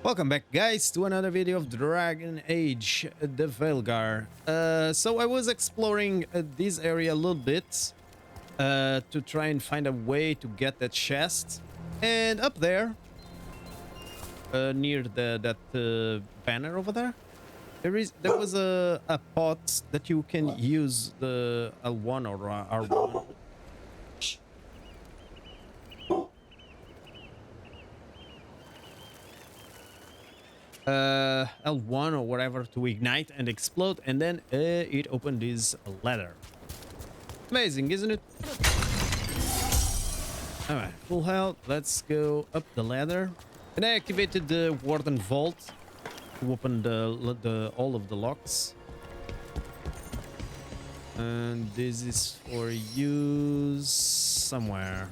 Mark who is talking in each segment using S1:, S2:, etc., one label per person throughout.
S1: Welcome back, guys, to another video of Dragon Age, the Veilguard. So I was exploring this area a little bit to try and find a way to get that chest. And up there, near that banner over there, there was a pot that you can use the L1 or R1. L1 or whatever to ignite and explode, and then it opened this ladder. Amazing, isn't it? Alright, full health. Let's go up the ladder. And I activated the Warden vault to open all of the locks. And this is for use somewhere.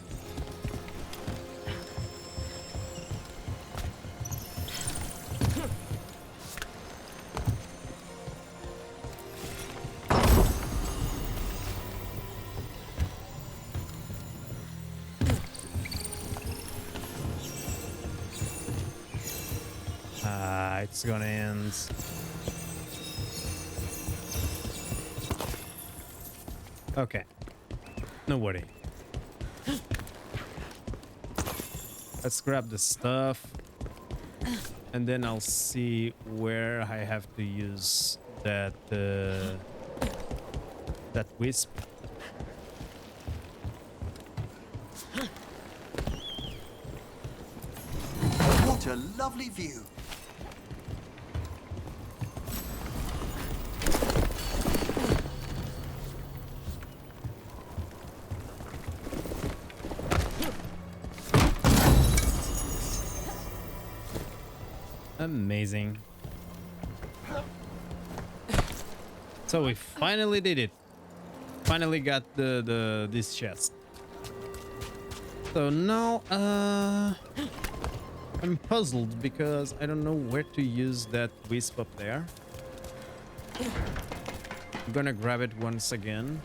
S1: It's gonna end. Okay, no worry. Let's grab the stuff, and then I'll see where I have to use that that wisp.
S2: What a lovely view.
S1: Amazing. So we finally did it. Finally got this chest. So now I'm puzzled because I don't know where to use that wisp up there. I'm gonna grab it once again.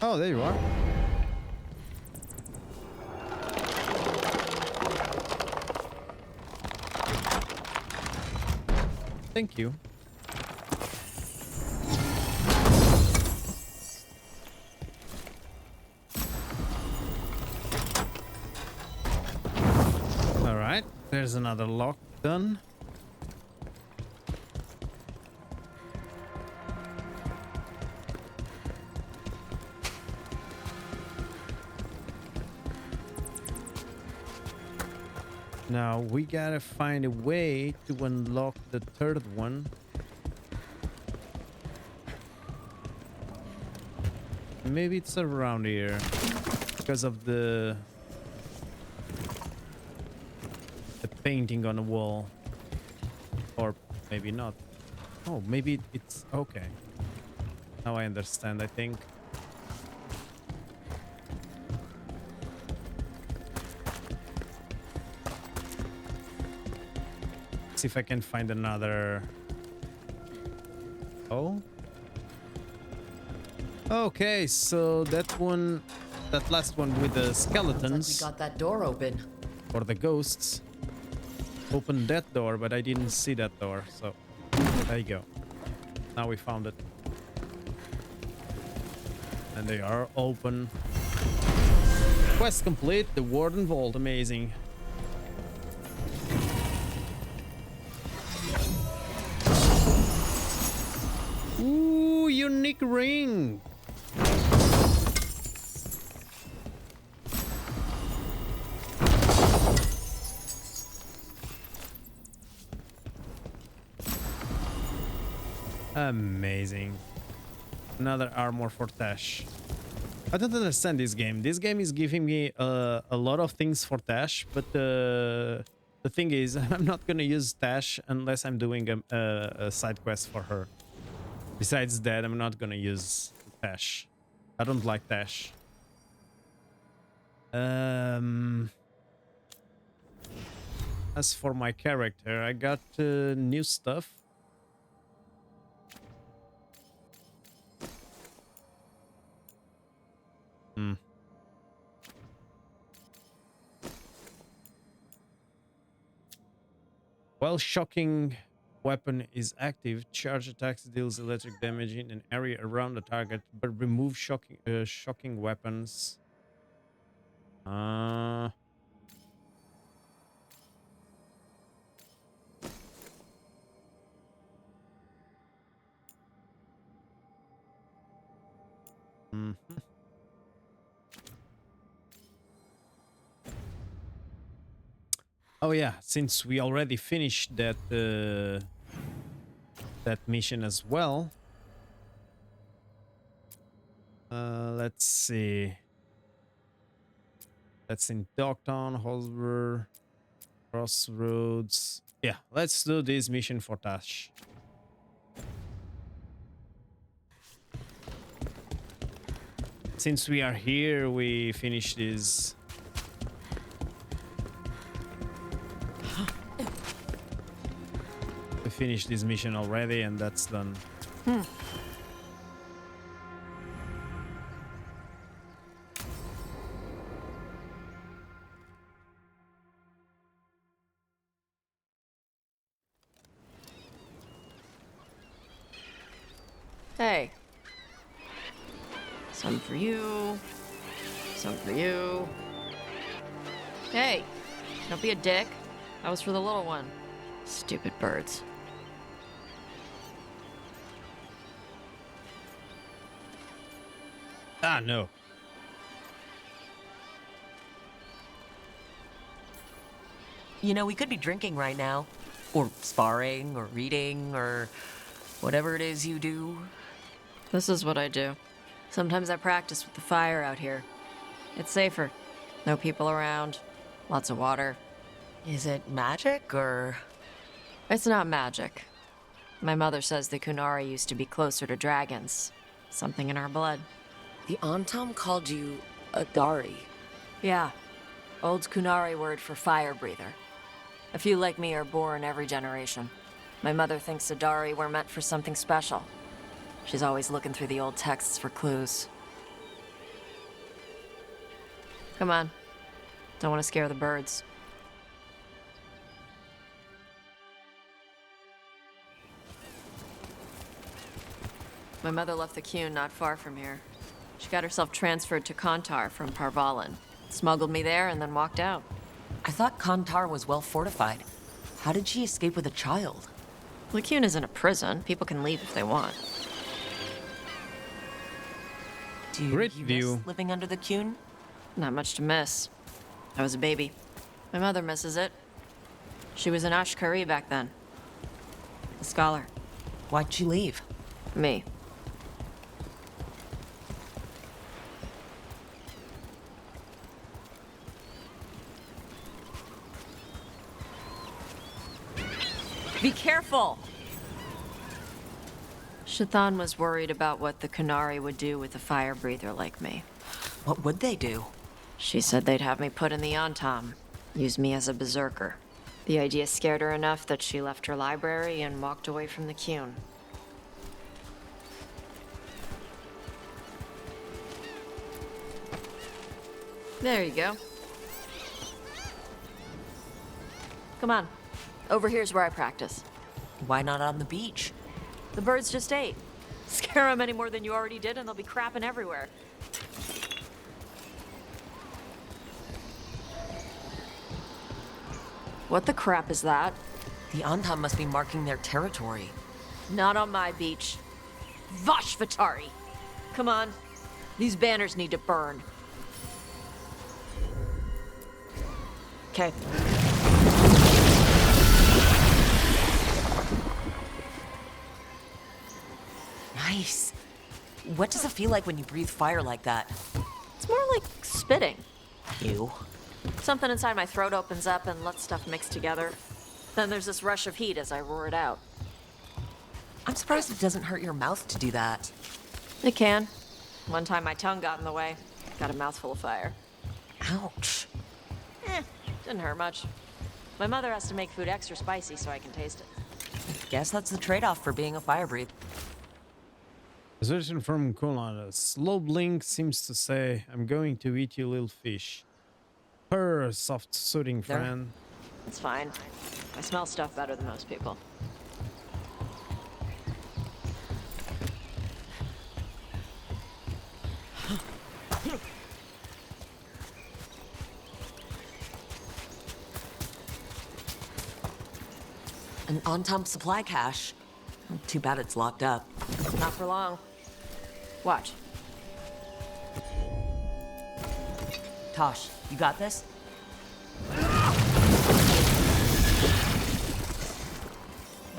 S1: Oh, there you are. Thank you. All right, there's another lock done. Now we gotta find a way to unlock the third one. Maybe it's around here because of the painting on the wall, or maybe not. Oh, maybe it's okay. Now I understand, I think. See if I can find another. Oh, okay, so that last one with the skeletons,
S3: Like we got that door open.
S1: or the ghosts, opened that door, but I didn't see that door, so there you go. Now we found it, and they are open. Quest complete. The Warden vault. Amazing. Ooh, unique ring. Amazing. Another armor for Tash. I don't understand this game. This game is giving me a lot of things for Tash, but The thing is, I'm not gonna use Tash unless I'm doing a side quest for her. Besides that, I'm not gonna use Tash. I don't like Tash. As for my character, I got new stuff. While shocking weapon is active, charge attacks deals electric damage in an area around the target, but remove shocking weapons. Oh yeah, since we already finished that that mission as well. Let's see. That's in Dogtown, Holsburg, Crossroads. Yeah, let's do this mission for Tash. Since we are here, we finish this. We finished this mission already, and that's done.
S3: Hey. Some for you. Some for you. Hey, don't be a dick. That was for the little one. Stupid birds.
S1: Ah, no.
S4: You know, we could be drinking right now. Or sparring, or reading, or whatever it is you do.
S3: This is what I do. Sometimes I practice with the fire out here. It's safer. No people around. Lots of water.
S4: Is it magic, or...?
S3: It's not magic. My mother says the Kunari used to be closer to dragons. Something in our blood.
S4: The Antam called you a Dari.
S3: Yeah. Old Kunari word for fire breather. A few like me are born every generation. My mother thinks Adari were meant for something special. She's always looking through the old texts for clues. Come on. Don't want to scare the birds. My mother left the Qun not far from here. She got herself transferred to Kantar from Parvalan. Smuggled me there and then walked out.
S4: I thought Kantar was well fortified. How did she escape with a child?
S3: The Qun isn't a prison. People can leave if they want.
S4: Do you
S1: Great
S4: miss
S1: view.
S4: living under the Qun?
S3: Not much to miss. I was a baby. My mother misses it. She was an Ashkari back then. A scholar.
S4: Why'd she leave?
S3: Me. Be careful! Shathan was worried about what the Kunari would do with a fire breather like me.
S4: What would they do?
S3: She said they'd have me put in the Antam, use me as a berserker. The idea scared her enough that she left her library and walked away from the Qun. There you go. Come on. Over here's where I practice.
S4: Why not on the beach?
S3: The birds just ate. Scare them any more than you already did and they'll be crapping everywhere. What the crap is that?
S4: The Antam must be marking their territory.
S3: Not on my beach. Vashvatari! Come on. These banners need to burn. Okay.
S4: Nice. What does it feel like when you breathe fire like that?
S3: It's more like spitting.
S4: Ew.
S3: Something inside my throat opens up and lets stuff mix together. Then there's this rush of heat as I roar it out.
S4: I'm surprised it doesn't hurt your mouth to do that.
S3: It can. One time my tongue got in the way. Got a mouthful of fire.
S4: Ouch.
S3: Didn't hurt much. My mother has to make food extra spicy so I can taste it.
S4: Guess that's the trade-off for being a fire breather.
S1: Assertion from Colon. Slow blink seems to say, I'm going to eat you, little fish. Purr, soft soothing
S4: There.
S1: friend.
S3: It's fine. I smell stuff better than most people.
S4: An on-time supply cache. Too bad it's locked up.
S3: Not for long. Watch.
S4: Tosh, you got this?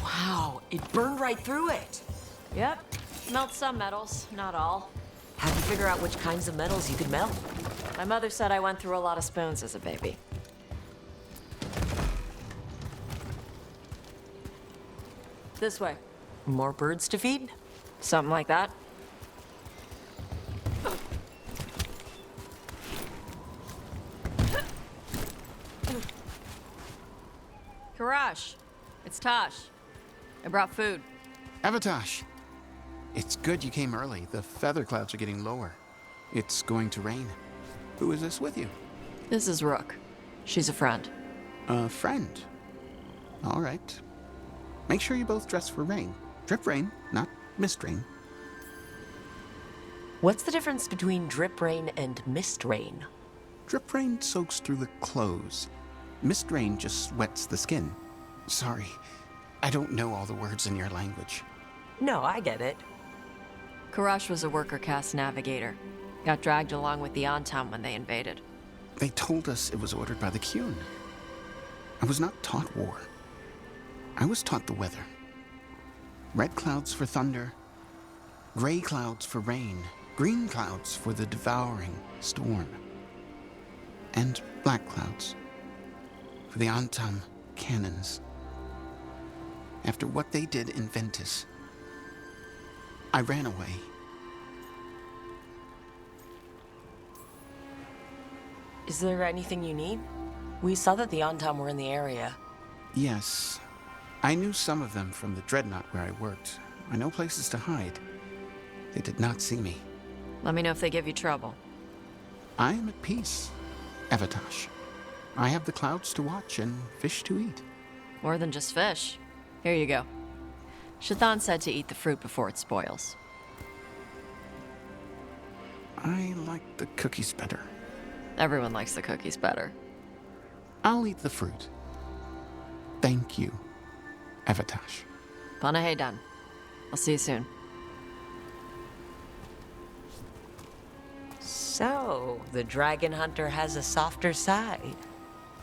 S4: Wow, it burned right through it.
S3: Yep. Melt some metals, not all.
S4: How'd you figure out which kinds of metals you could melt?
S3: My mother said I went through a lot of spoons as a baby. This way.
S4: More birds to feed?
S3: Something like that. Karash, it's Tosh. I brought food.
S5: Avatosh, it's good you came early. The feather clouds are getting lower. It's going to rain. Who is this with you?
S3: This is Rook. She's a friend.
S5: A friend. All right. Make sure you both dress for rain. Drip rain, not mist rain.
S4: What's the difference between drip rain and mist rain?
S5: Drip rain soaks through the clothes. Mist rain just wets the skin. Sorry, I don't know all the words in your language.
S4: No, I get it.
S3: Karash was a worker caste navigator. Got dragged along with the Antam when they invaded.
S5: They told us it was ordered by the Qun. I was not taught war. I was taught the weather. Red clouds for thunder, gray clouds for rain, green clouds for the devouring storm, and black clouds for the Antam cannons. After what they did in Ventus, I ran away.
S4: Is there anything you need? We saw that the Antam were in the area.
S5: Yes, I knew some of them from the Dreadnought where I worked. I know places to hide. They did not see me.
S3: Let me know if they give you trouble.
S5: I am at peace, Avatosh. I have the clouds to watch and fish to eat.
S3: More than just fish. Here you go. Shathan said to eat the fruit before it spoils.
S5: I like the cookies better.
S3: Everyone likes the cookies better.
S5: I'll eat the fruit. Thank you, Avatosh.
S3: Panahedan. I'll see you soon.
S4: So, the dragon hunter has a softer side.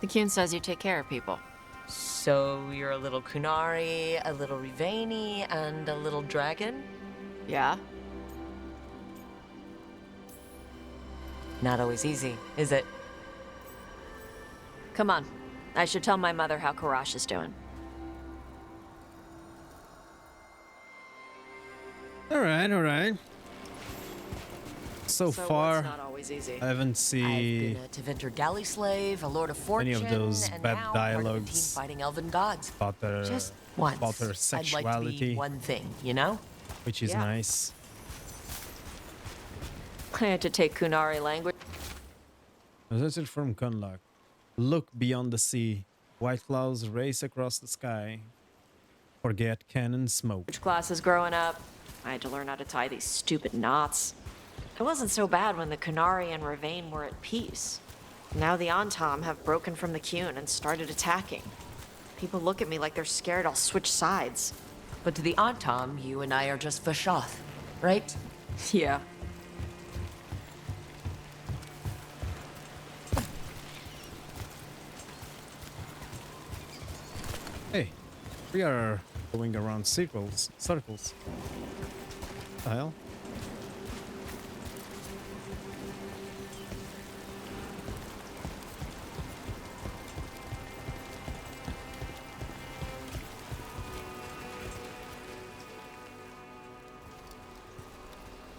S3: The Qun says you take care of people.
S4: So, you're a little Kunari, a little Rivain, and a little dragon?
S3: Yeah?
S4: Not always easy, is it?
S3: Come on. I should tell my mother how Karash is doing.
S1: All right. So far,
S3: It's not always easy.
S1: I haven't
S4: I've
S1: seen
S4: been a Tevinter galley slave, a lord of fortune,
S1: any of those
S4: and
S1: bad
S4: now part of the team
S1: dialogues
S4: fighting elven gods.
S1: about their
S4: Just once.
S1: about their
S4: I'd like to
S1: sexuality,
S4: be one thing, you know?
S1: which is
S3: Yeah.
S1: nice.
S3: I had to take Kunari language.
S1: This is from Kunlak. Look beyond the sea. White clouds race across the sky. Forget cannon smoke.
S3: Classes growing up. I had to learn how to tie these stupid knots. It wasn't so bad when the Kunari and Rivain were at peace. Now the Antam have broken from the Qun and started attacking. People look at me like they're scared I'll switch sides.
S4: But to the Antam, you and I are just Vashoth, right?
S3: Yeah.
S1: Hey, we are going around circles. What the hell?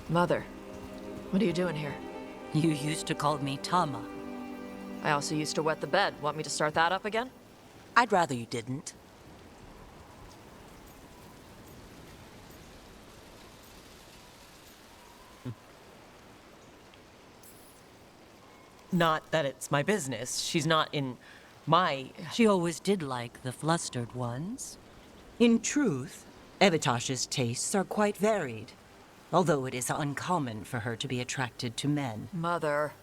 S3: Mother, what are you doing here?
S6: You used to call me Tama.
S3: I also used to wet the bed. Want me to start that up again?
S6: I'd rather you didn't.
S4: Not that it's my business. She's not in my...
S6: She always did like the flustered ones. In truth, Evitash's tastes are quite varied, although it is uncommon for her to be attracted to men.
S3: Mother.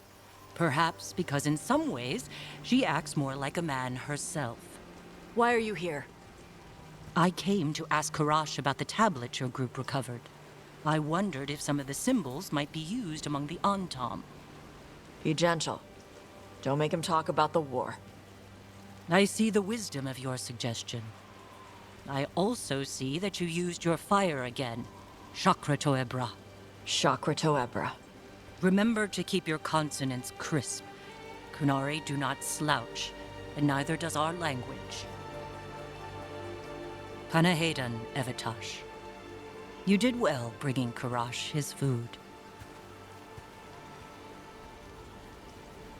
S6: Perhaps because in some ways, she acts more like a man herself.
S3: Why are you here?
S6: I came to ask Karash about the tablet your group recovered. I wondered if some of the symbols might be used among the Antam.
S3: Be gentle. Don't make him talk about the war.
S6: I see the wisdom of your suggestion. I also see that you used your fire again, Chakra Toebra.
S3: Chakra Toebra.
S6: Remember to keep your consonants crisp. Kunari do not slouch, and neither does our language. Panahedan, Evitash. You did well bringing Karash his food.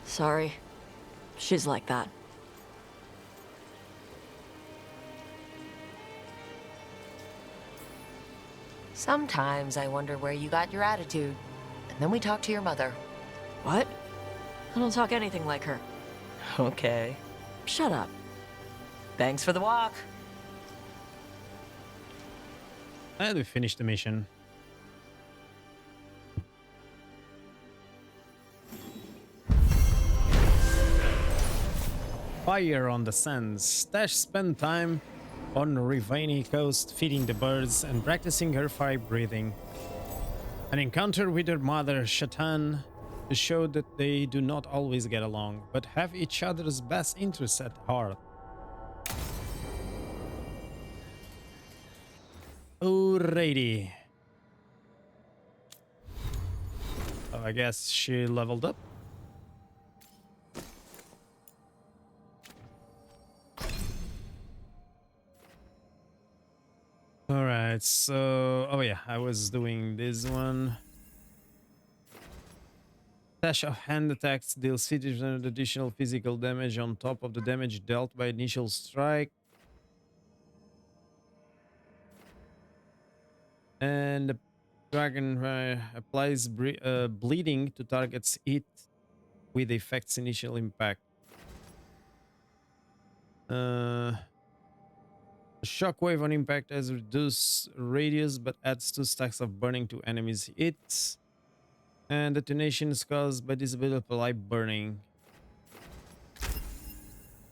S3: Sorry. She's like that.
S4: Sometimes I wonder where you got your attitude. And then we talk to your mother.
S3: What? I don't talk anything like her.
S4: Okay.
S3: Shut up.
S4: Thanks for the walk.
S1: And we finished the mission. Fire on the sands. Tash spent time on Rivain coast feeding the birds and practicing her fire breathing. An encounter with her mother, Shatan, showed that they do not always get along, but have each other's best interests at heart. Alrighty. Oh, I guess she leveled up. Alright, so... Oh yeah, I was doing this one. Dash of hand attacks deals 50% additional physical damage on top of the damage dealt by initial strike. And the dragon applies bleeding to targets hit with effects initial impact. Shockwave on impact has reduced radius but adds 2 stacks of burning to enemies' hits. And detonation is caused by disability apply burning.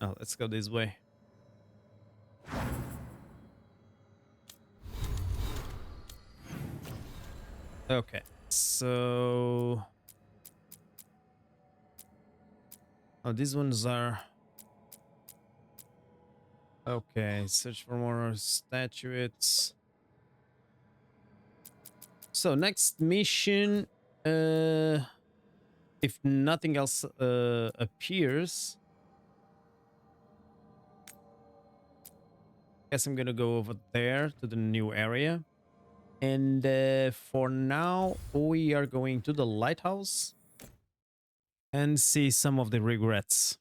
S1: Oh, let's go this way. Okay, so... Oh, these ones are... Okay, search for more statuettes. So, next mission... if nothing else appears... Guess I'm gonna go over there to the new area. And for now, we are going to the lighthouse and see some of the regrets.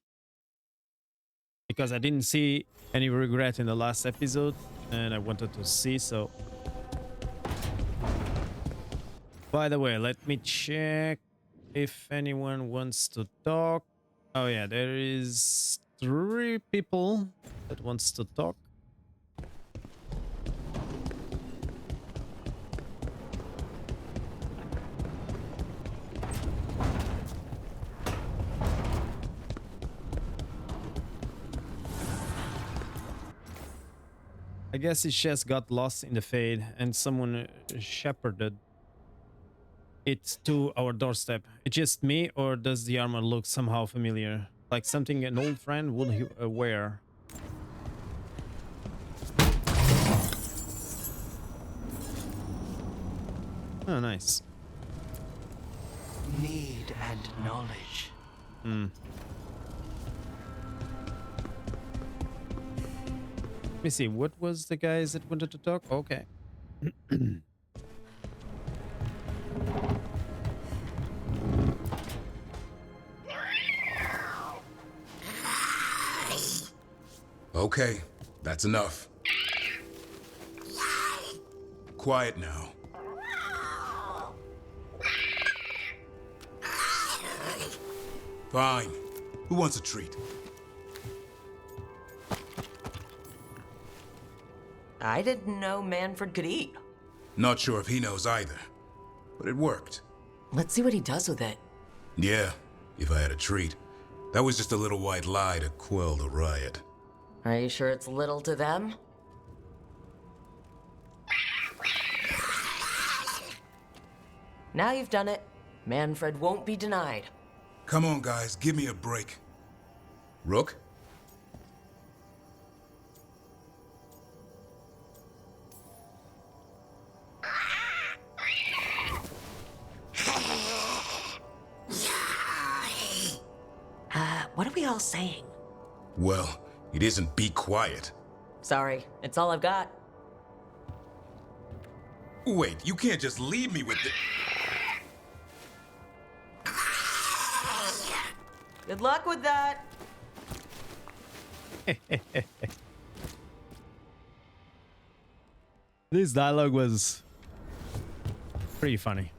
S1: Because I didn't see any regret in the last episode, and I wanted to see, so... By the way, let me check if anyone wants to talk. Oh yeah, there is 3 people that wants to talk. I guess it just got lost in the fade and someone shepherded it to our doorstep. It's just me, or does the armor look somehow familiar? Like something an old friend would wear. Oh, nice.
S2: Need and knowledge.
S1: Let me see, what was the guys that wanted to talk? Okay.
S7: Okay, that's enough. Quiet now. Fine. Who wants a treat?
S4: I didn't know Manfred could eat.
S7: Not sure if he knows either, but it worked.
S4: Let's see what he does with it.
S7: Yeah, if I had a treat. That was just a little white lie to quell the riot.
S4: Are you sure it's little to them? Now you've done it. Manfred won't be denied.
S7: Come on, guys, give me a break. Rook?
S4: What are we all saying?
S7: Well, it isn't be quiet.
S4: Sorry, it's all I've got.
S7: Wait, you can't just leave me with the...
S4: Good luck with that.
S1: This dialogue was pretty funny.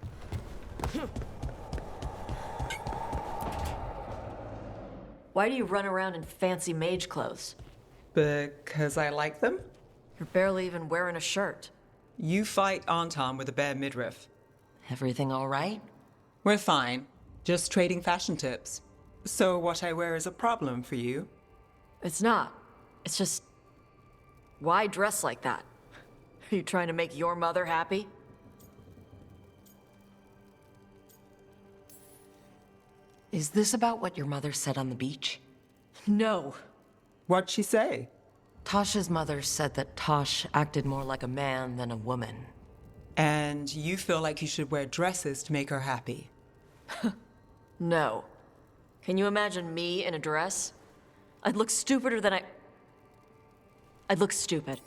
S3: Why do you run around in fancy mage clothes?
S8: Because I like them?
S3: You're barely even wearing a shirt.
S8: You fight Anton with a bare midriff.
S4: Everything all right?
S8: We're fine. Just trading fashion tips. So what I wear is a problem for you?
S3: It's not. It's just... Why dress like that? Are you trying to make your mother happy?
S4: Is this about what your mother said on the beach?
S3: No.
S8: What'd she say?
S4: Tasha's mother said that Tosh acted more like a man than a woman.
S8: And you feel like you should wear dresses to make her happy?
S3: No. Can you imagine me in a dress? I'd look stupider than I'd look stupid.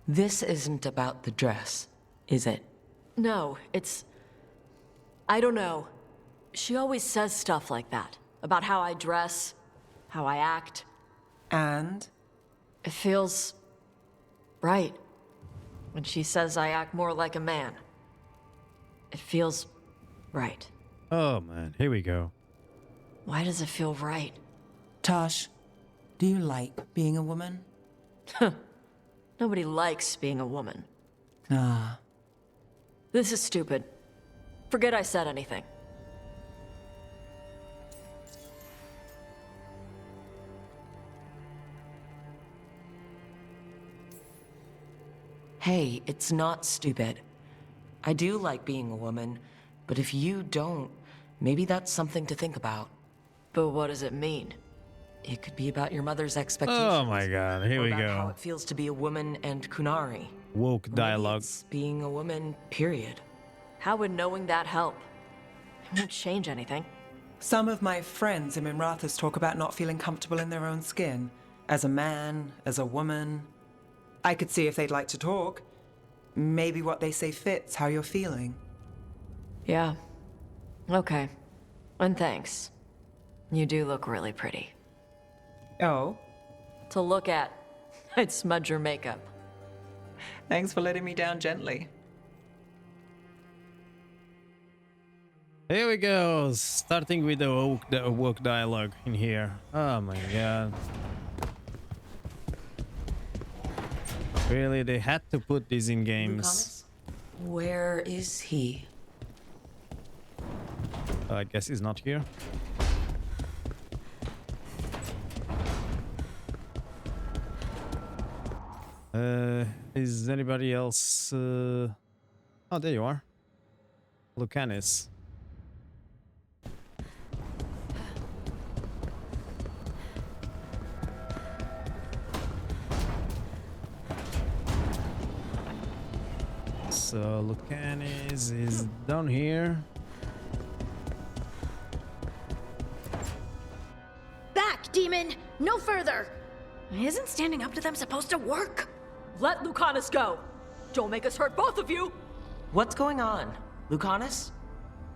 S4: This isn't about the dress, is it?
S3: No, it's... I don't know. She always says stuff like that. About how I dress, how I act.
S8: And?
S3: It feels... right. When she says I act more like a man. It feels... right.
S1: Oh man, here we go.
S3: Why does it feel right?
S8: Tosh, do you like being a woman?
S3: Nobody likes being a woman.
S8: Ah.
S3: This is stupid. Forget I said anything.
S4: Hey, it's not stupid. I do like being a woman, but if you don't, maybe that's something to think about.
S3: But what does it mean?
S4: It could be about your mother's expectations.
S1: Oh my god, here
S4: or
S1: we
S4: about how
S1: go.
S4: it feels to be a woman and Kunari.
S1: Woke
S4: Maybe
S1: dialogue.
S4: it's being a woman, period.
S3: How would knowing that help? It won't change anything.
S8: Some of my friends in Minrathous talk about not feeling comfortable in their own skin. As a man, as a woman. I could see if they'd like to talk. Maybe what they say fits how you're feeling.
S3: Yeah. Okay. And thanks. You do look really pretty.
S8: Oh,
S3: To look at, I'd smudge your makeup.
S8: thanks for letting me down gently.
S1: Here we go. Starting with the woke dialogue in here. Oh my god. Really, they had to put this in games.
S4: Where is he?
S1: I guess he's not here. Is anybody else? Oh, there you are. Lucanus. So Lucanus is down here.
S9: Back, demon! No further! Isn't standing up to them supposed to work? Let Lucanus go! Don't make us hurt both of you!
S4: What's going on? Lucanus?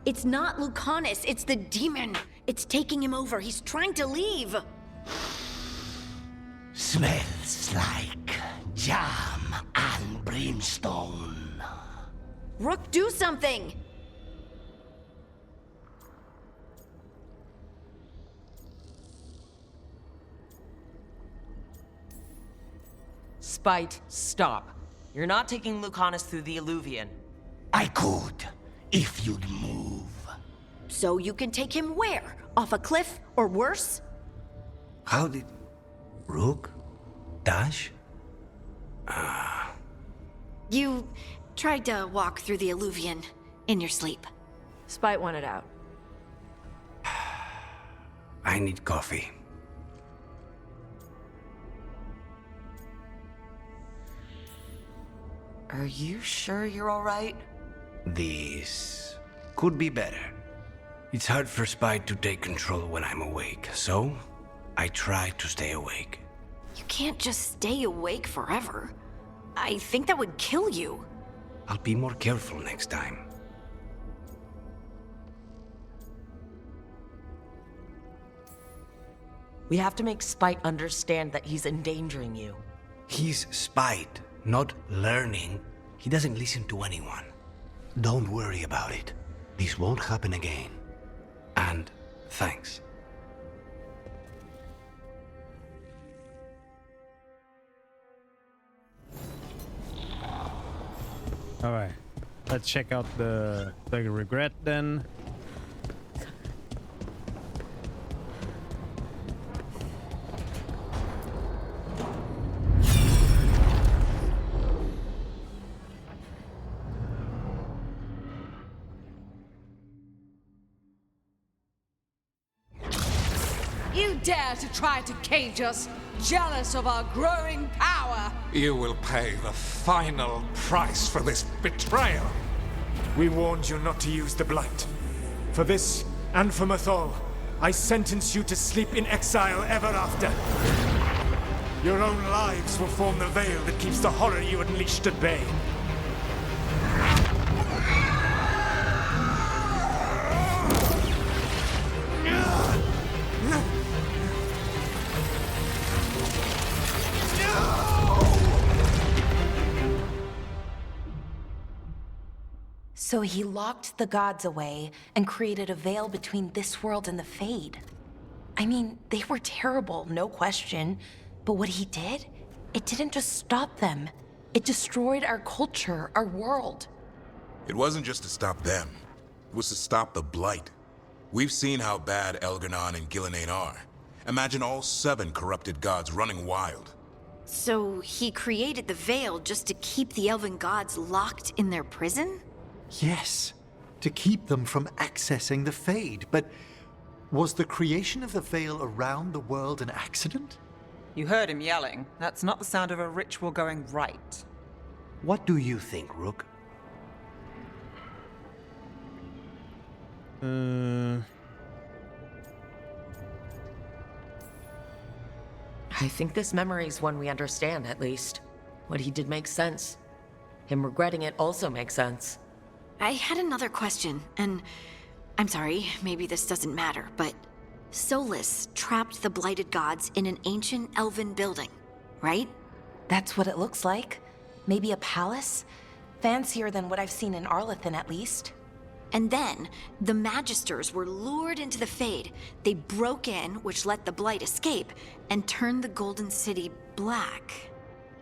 S10: It's not Lucanus, it's the demon. It's taking him over. He's trying to leave.
S2: Smells like jam and brimstone.
S10: Rook, do something!
S4: Spite, stop. You're not taking Lucanus through the Illuvian.
S2: I could, if you'd move.
S10: So you can take him where? Off a cliff, or worse?
S2: How did... Rook? Dash?
S10: You tried to walk through the Illuvian in your sleep.
S3: Spite wanted out.
S2: I need coffee.
S4: Are you sure you're alright?
S2: This could be better. It's hard for Spite to take control when I'm awake, so I try to stay awake.
S10: You can't just stay awake forever. I think that would kill you.
S2: I'll be more careful next time.
S4: We have to make Spite understand that he's endangering you.
S2: He's Spite, not learning. He doesn't listen to anyone. Don't worry about it. This won't happen again. And thanks.
S1: All right, let's check out the regret then.
S9: You dare to try to cage us, jealous of our growing power!
S11: You will pay the final price for this betrayal.
S12: We warned you not to use the Blight. For this, and for Mathol, I sentence you to sleep in exile ever after. Your own lives will form the veil that keeps the horror you unleashed at bay.
S13: So he locked the gods away and created a veil between this world and the Fade. I mean, they were terrible, no question. But what he did, it didn't just stop them. It destroyed our culture, our world.
S7: It wasn't just to stop them. It was to stop the Blight. We've seen how bad Elgar'nan and Gillenane are. Imagine all 7 corrupted gods running wild.
S10: So he created the veil just to keep the elven gods locked in their prison?
S14: Yes, to keep them from accessing the Fade. But was the creation of the veil around the world an accident?
S8: You heard him yelling. That's not the sound of a ritual going right.
S2: What do you think, Rook?
S4: I think this memory's one we understand, at least. What he did makes sense. Him regretting it also makes sense.
S10: I had another question, and I'm sorry, maybe this doesn't matter, but Solas trapped the blighted gods in an ancient elven building, right?
S13: That's what it looks like. Maybe a palace? Fancier than what I've seen in Arlethan, at least.
S10: And then, the Magisters were lured into the Fade. They broke in, which let the Blight escape, and turned the Golden City black.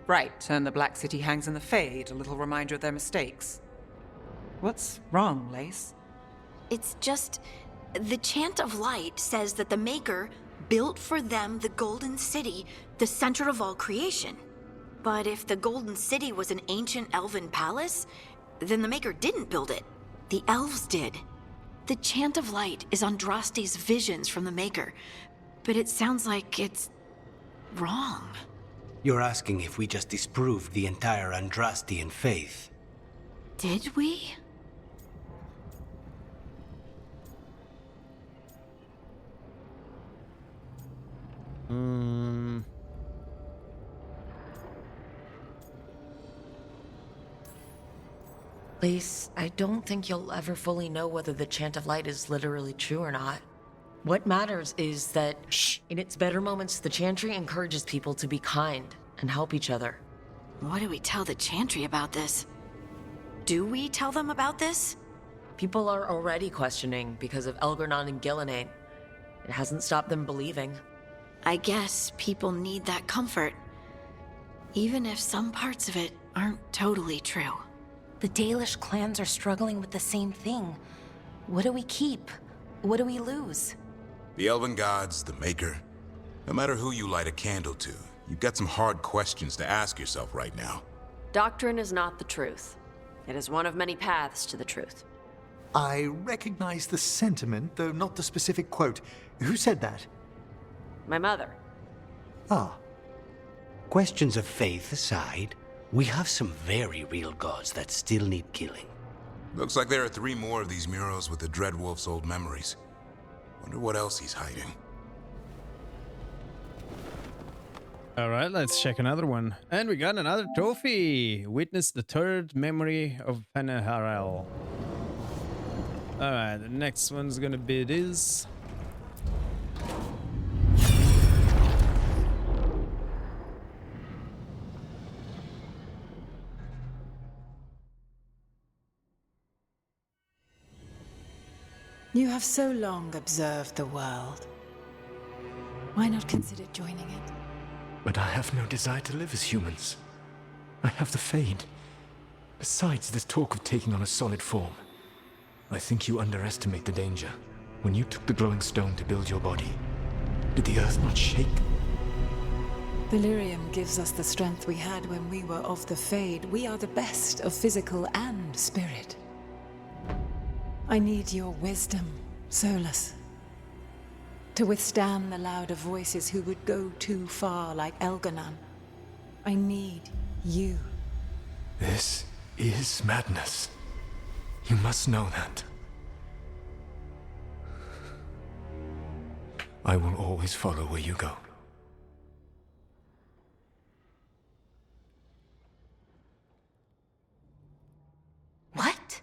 S8: Right, and the Black City hangs in the Fade, a little reminder of their mistakes. What's wrong, Lace?
S10: It's just... the Chant of Light says that the Maker built for them the Golden City, the center of all creation. But if the Golden City was an ancient elven palace, then the Maker didn't build it. The elves did. The Chant of Light is Andraste's visions from the Maker, but it sounds like it's... wrong.
S2: You're asking if we just disproved the entire Andrastian faith.
S10: Did we?
S4: Ace, I don't think you'll ever fully know whether the Chant of Light is literally true or not. What matters is that, in its better moments, the Chantry encourages people to be kind and help each other.
S10: What do we tell the Chantry about this? Do we tell them about this?
S4: People are already questioning because of Elgar'nan and Gillenane. It hasn't stopped them believing.
S10: I guess people need that comfort, even if some parts of it aren't totally true.
S13: The Dalish clans are struggling with the same thing. What do we keep? What do we lose?
S7: The Elven Gods, the Maker. No matter who you light a candle to, you've got some hard questions to ask yourself right now.
S3: Doctrine is not the truth. It is one of many paths to the truth.
S14: I recognize the sentiment, though not the specific quote. Who said that?
S3: My mother.
S14: Ah.
S2: Questions of faith aside, we have some very real gods that still need killing.
S7: Looks like there are 3 more of these murals with the Dreadwolf's old memories. Wonder what else he's hiding.
S1: All right, let's check another one. And we got another trophy. Witness the 3rd memory of Penaharel. All right, the next one's gonna be this.
S15: You have so long observed the world. Why not consider joining it?
S12: But I have no desire to live as humans. I have the Fade. Besides, this talk of taking on a solid form. I think you underestimate the danger. When you took the glowing stone to build your body, did the earth not shake?
S15: Delirium gives us the strength we had when we were of the Fade. We are the best of physical and spirit. I need your wisdom, Solas. To withstand the louder voices who would go too far like Elgar'nan. I need you.
S12: This is madness. You must know that. I will always follow where you go.
S13: What?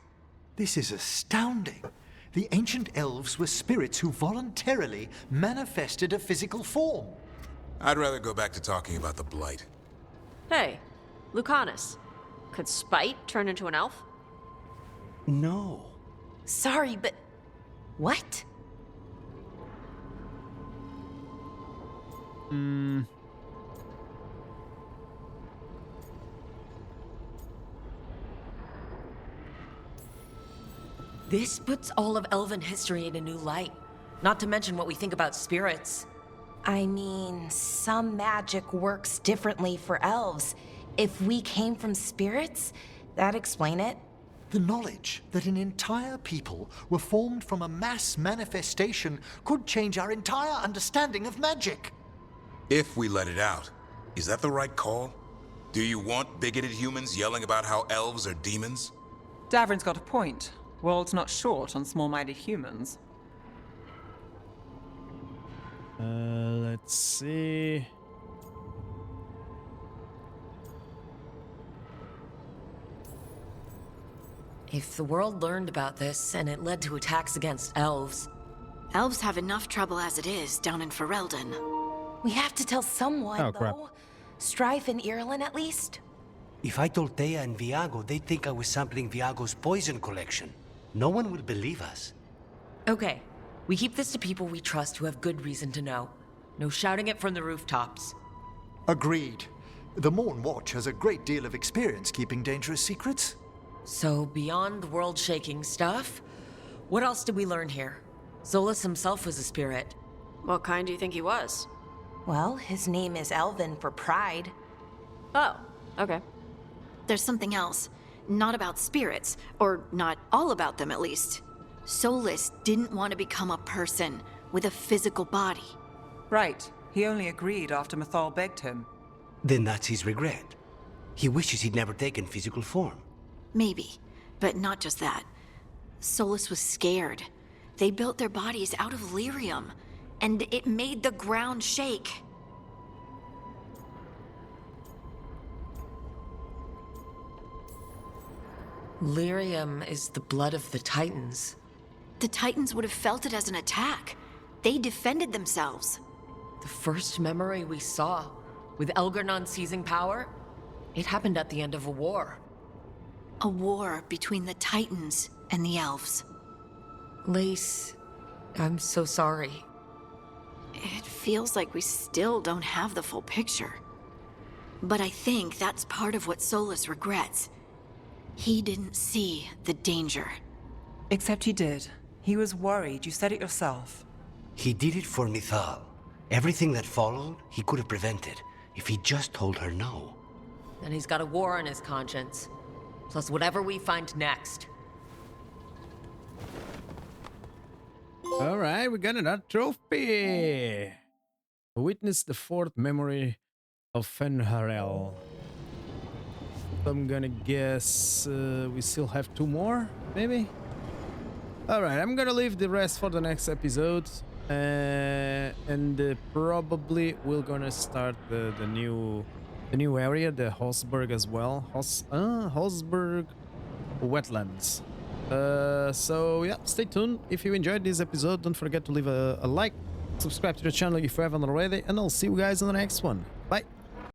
S14: This is astounding. The ancient elves were spirits who voluntarily manifested a physical form.
S7: I'd rather go back to talking about the Blight.
S3: Hey, Lucanus. Could Spite turn into an elf?
S2: No.
S13: Sorry, but... what?
S4: This puts all of elven history in a new light. Not to mention what we think about spirits.
S13: I mean, some magic works differently for elves. If we came from spirits, that'd explain it.
S14: The knowledge that an entire people were formed from a mass manifestation could change our entire understanding of magic.
S7: If we let it out, is that the right call? Do you want bigoted humans yelling about how elves are demons?
S8: Davrin's got a point. World's not short on small-minded humans.
S1: Let's see.
S4: If the world learned about this and it led to attacks against elves...
S10: Elves have enough trouble as it is down in Ferelden.
S13: We have to tell someone,
S1: Oh,
S13: though.
S1: crap.
S13: Strife and Irulan, at least?
S2: If I told Thea and Viago, they'd think I was sampling Viago's poison collection. No one will believe us.
S4: Okay, we keep this to people we trust who have good reason to know. No shouting it from the rooftops.
S14: Agreed. The Morn Watch has a great deal of experience keeping dangerous secrets.
S4: So, beyond the world-shaking stuff, what else did we learn here? Solas himself was a spirit.
S3: What kind do you think he was?
S13: Well, his name is Elven for pride.
S3: Oh, okay.
S10: There's something else. Not about spirits, or not all about them at least. Solas didn't want to become a person with a physical body.
S8: Right. He only agreed after Mathal begged him.
S2: Then that's his regret. He wishes he'd never taken physical form.
S10: Maybe, but not just that. Solas was scared. They built their bodies out of lyrium, and it made the ground shake.
S4: Lyrium is the blood of the Titans.
S10: The Titans would have felt it as an attack. They defended themselves.
S4: The first memory we saw, with Elgar'nan seizing power, it happened at the end of a war.
S10: A war between the Titans and the elves.
S4: Lace, I'm so sorry.
S10: It feels like we still don't have the full picture. But I think that's part of what Solas regrets. He didn't see the danger.
S8: Except he did. He was worried. You said it yourself.
S2: He did it for Mithal. Everything that followed, he could have prevented if he just told her no.
S4: And he's got a war on his conscience. Plus whatever we find next.
S1: All right, we got another trophy. Witness the fourth memory of Fenharel. I'm gonna guess we still have 2 more, maybe? Alright, I'm gonna leave the rest for the next episode. And probably we're gonna start the new area, the Hosberg as well. Hosberg wetlands. So yeah, stay tuned. If you enjoyed this episode, don't forget to leave a like, subscribe to the channel if you haven't already, and I'll see you guys in the next one.